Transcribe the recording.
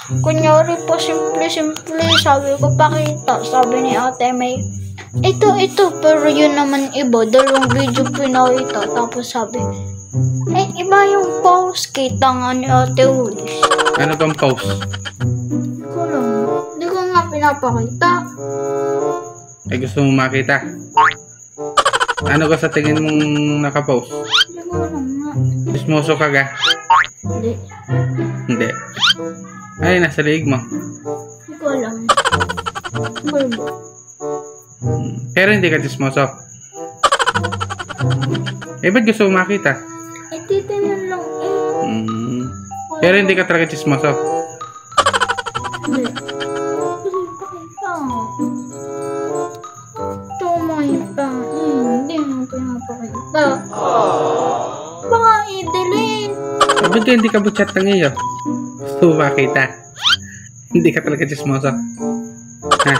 Kunyari po, simple-simple. Sabi ko, pakita. Sabi ni Ate May, ito. Pero yun naman iba. Dalawang video pinakita. Tapos sabi, iba yung pause. Kita nga ni Ate Wish. Ano tong pause? Hindi ko nga pinapakita. Ay, gusto mong makita? Ano ka sa tingin mong nakapost? Hindi ko alam nga. Chismoso ka ga? Hindi. Hindi. Ay, nasa liig mo. Hindi ko alam. Bulbo. Pero hindi ka chismoso. Ba't gusto mong makita? Titignan lang Pero hindi ka talaga chismoso. Hindi. Hindi pakita. Tumayta. Hindi mo pinapakita. Baka i-delete. Ba't ka hindi ka butchat ng iyo? Gusto mo makita? Hindi ka talaga chismoso. Ha?